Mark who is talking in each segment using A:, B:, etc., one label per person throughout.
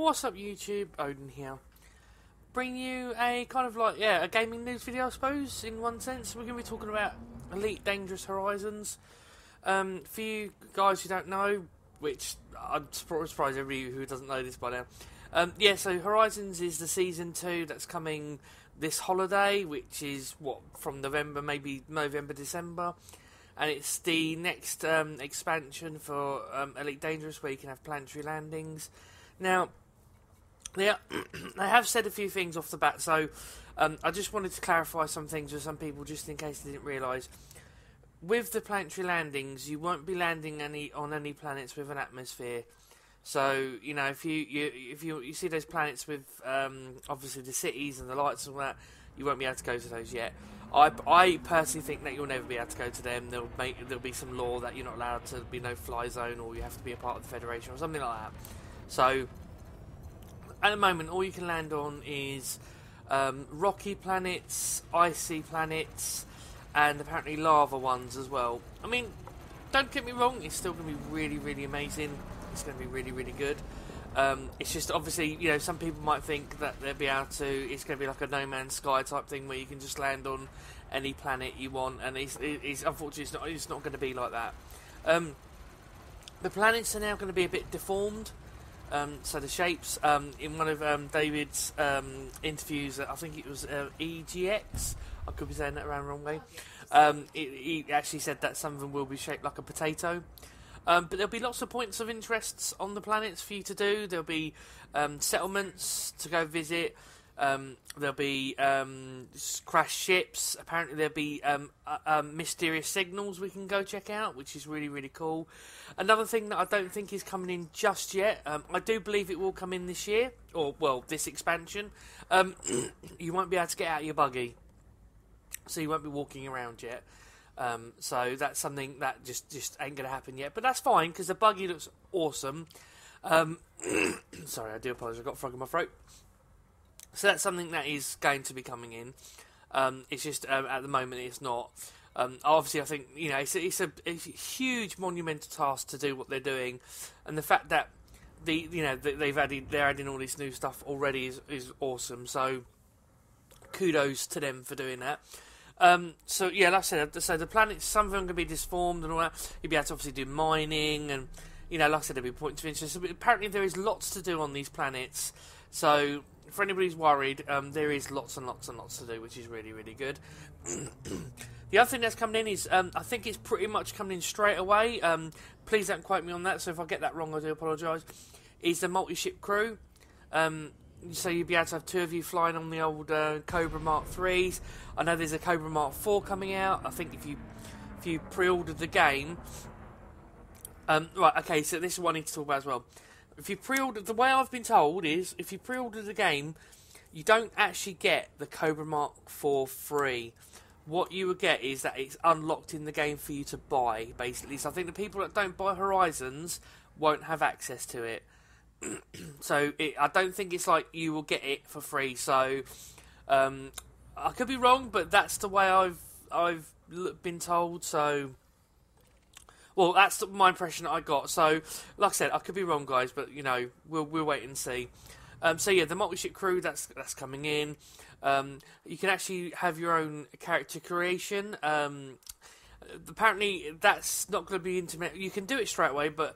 A: What's up YouTube, Odin here. Bring you a kind of like, a gaming news video I suppose, in one sense. We're going to be talking about Elite Dangerous Horizons. For you guys who don't know, which I'm surprised everybody who doesn't know this by now. So Horizons is the Season 2 that's coming this holiday, which is, from November, maybe November, December. And it's the next expansion for Elite Dangerous, where you can have planetary landings. Now, they have said a few things off the bat, so I just wanted to clarify some things with some people, just in case they didn't realise. With the planetary landings, you won't be landing on any planets with an atmosphere. So, you know, if you see those planets with obviously the cities and the lights and all that, you won't be able to go to those yet. I personally think that you'll never be able to go to them. There'll be some law that you're not allowed to be no fly zone, or you have to be a part of the Federation or something like that. So, at the moment, all you can land on is rocky planets, icy planets, and apparently lava ones as well. I mean, don't get me wrong, it's still going to be really, really amazing. It's going to be really, really good. It's just, obviously, you know, some people might think that they'll be able to, it's going to be like a No Man's Sky type thing where you can just land on any planet you want, and it's unfortunately, it's not going to be like that. The planets are now going to be a bit deformed. So the shapes, in one of David's interviews, I think it was EGX, I could be saying that around the wrong way, he actually said that some of them will be shaped like a potato. But there'll be lots of points of interests on the planets for you to do. There'll be settlements to go visit. There'll be crashed ships. Apparently there'll be mysterious signals we can go check out, which is really, really cool. Another thing that I don't think is coming in just yet, I do believe it will come in this year, or, well, this expansion. You won't be able to get out of your buggy, so you won't be walking around yet. So that's something that just ain't going to happen yet. But that's fine, because the buggy looks awesome. Sorry, I do apologise, I've got a frog in my throat. So that's something that is going to be coming in. It's just, at the moment, it's not. Obviously, I think, you know, it's a huge monumental task to do what they're doing. And the fact that, they're adding all this new stuff already is awesome. So, kudos to them for doing that. So yeah, like I said, so the planets, some of them can be disformed and all that. You'll be able to obviously do mining, and, you know, like I said, there'll be points of interest. But apparently there is lots to do on these planets. So, for anybody who's worried, there is lots and lots and lots to do, which is really, really good. The other thing that's coming in is, I think it's pretty much coming in straight away. Please don't quote me on that, so if I get that wrong, I do apologise. Is the multi-ship crew. So you'll be able to have two of you flying on the old Cobra Mark 3s. I know there's a Cobra Mark 4 coming out. I think if you pre-ordered the game... right, okay, so this is what I need to talk about as well. If you pre-order... The way I've been told is, if you pre-order the game, you don't actually get the Cobra Mark 4 free. What you would get is that it's unlocked in the game for you to buy, basically. So I think the people that don't buy Horizons won't have access to it. So I don't think it's like you will get it for free. So I could be wrong, but that's the way I've been told. So, well, that's my impression that I got. So, like I said, I could be wrong, guys, but you know, we'll wait and see. So yeah, the multi-ship crew that's coming in. You can actually have your own character creation. Apparently, that's not going to be intimate. You can do it straight away, but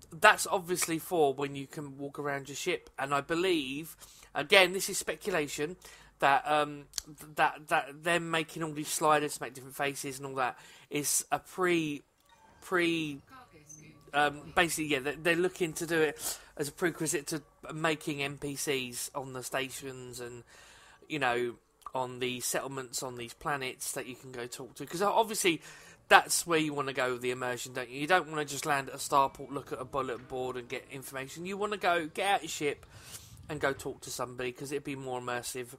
A: that's obviously for when you can walk around your ship. And I believe, again, this is speculation, that that them making all these sliders to make different faces and all that is a basically, yeah, they're looking to do it as a prerequisite to making NPCs on the stations and, you know, on the settlements on these planets that you can go talk to. Because obviously, that's where you want to go with the immersion, don't you? You don't want to just land at a starport, look at a bulletin board and get information. You want to go, get out your ship and go talk to somebody, because it'd be more immersive.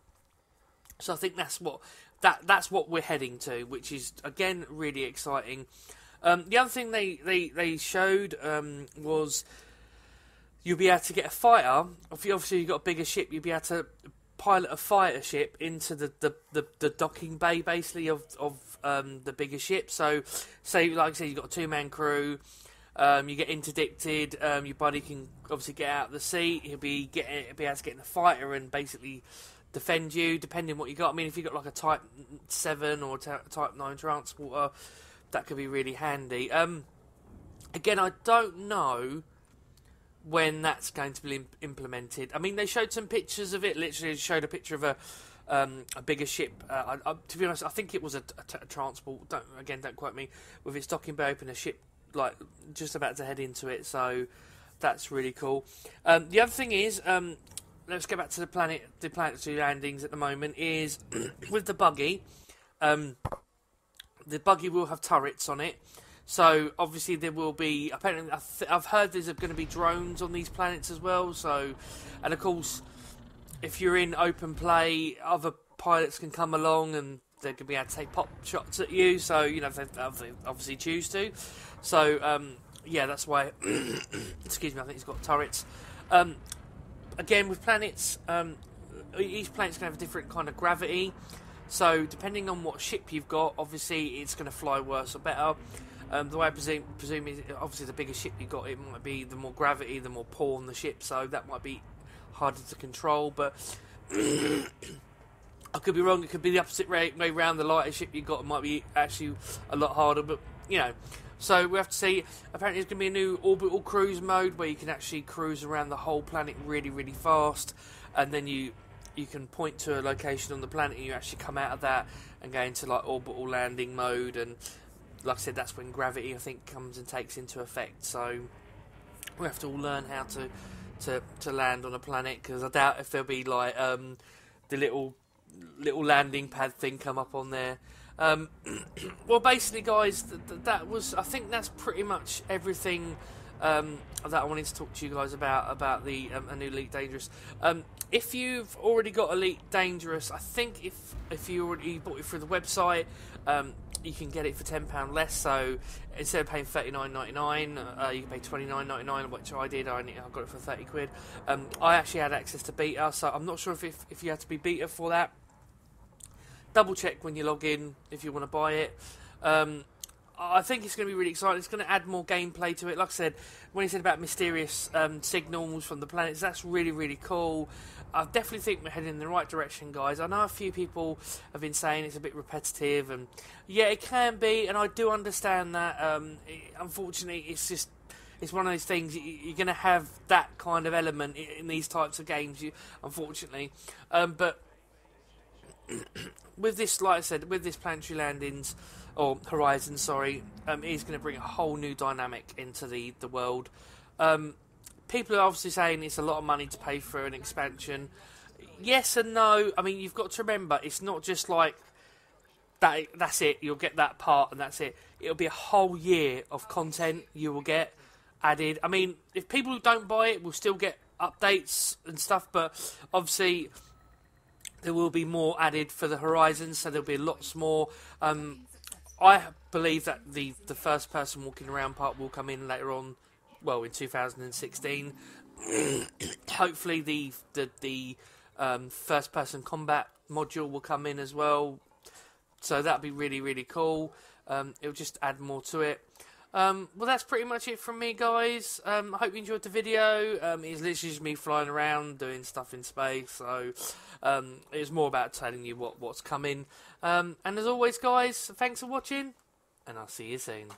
A: So I think that's what we're heading to, which is, again, really exciting. The other thing they showed was you'll be able to get a fighter. Obviously, you've got a bigger ship, you'll be able to pilot a fighter ship into the docking bay, basically, of the bigger ship. So, say, like I said, you've got a two-man crew. You get interdicted. Your buddy can obviously get out of the seat. He'll be able to get in the fighter and basically defend you, depending on what you got. I mean, if you got like a Type 7 or Type 9 transporter, that could be really handy. Again, I don't know when that's going to be implemented. I mean, they showed some pictures of it. Literally showed a picture of a bigger ship. To be honest, I think it was a transport. Don't quote me. With its docking bay open, a ship like just about to head into it. So that's really cool. The other thing is, let's go back to the planetary landings at the moment. Is with the buggy. The buggy will have turrets on it. So, obviously, there will be... Apparently, I've heard there's going to be drones on these planets as well. So, and of course, if you're in open play, other pilots can come along and they're going to be able to take pop shots at you. So, you know, if they obviously choose to. So, yeah, that's why... excuse me, I think it's got turrets. Again, with planets, each planet's going to have a different kind of gravity. So, depending on what ship you've got, obviously, it's going to fly worse or better. The way I presume is, obviously, the bigger ship you got, it might be the more gravity, the more pull on the ship, so that might be harder to control. But I could be wrong. It could be the opposite way round. The lighter ship you got might be actually a lot harder. But you know, so we have to see. Apparently, there's going to be a new orbital cruise mode where you can actually cruise around the whole planet really, really fast, and then you can point to a location on the planet and you actually come out of that and go into like orbital landing mode. And like I said, that's when gravity, I think, comes and takes into effect. So we have to all learn how to land on a planet, because I doubt if there'll be like the little landing pad thing come up on there. Well, basically, guys, that was, I think that's pretty much everything that I wanted to talk to you guys about the a new Elite Dangerous. If you've already got Elite Dangerous, I think if you already bought it through the website, you can get it for £10 less. So instead of paying $39.99, you can pay $29.99, which I did. I got it for £30. I actually had access to beta, so I'm not sure if you had to be beta for that. Double check when you log in if you want to buy it. I think it's going to be really exciting. It's going to add more gameplay to it. Like I said, when he said about mysterious signals from the planets, that's really, really cool. I definitely think we're heading in the right direction, guys. I know a few people have been saying it's a bit repetitive, and yeah, it can be, and I do understand that. Unfortunately, it's one of those things. You're going to have that kind of element in these types of games, unfortunately. But with this, like I said, with this planetary landings, or Horizon, sorry, is going to bring a whole new dynamic into the world. People are obviously saying it's a lot of money to pay for an expansion. Yes and no. I mean, you've got to remember, it's not just like that. That's it. You'll get that part and that's it. It'll be a whole year of content you will get added. I mean, if people who don't buy it will still get updates and stuff, but obviously there will be more added for the Horizon, so there'll be lots more. I believe that the first person walking around part will come in later on, well, in 2016. Hopefully the first person combat module will come in as well. So that'll be really, really cool. It'll just add more to it. Well, that's pretty much it from me, guys. I hope you enjoyed the video. It's literally just me flying around doing stuff in space, so it's more about telling you what's coming. And as always, guys, thanks for watching, and I'll see you soon.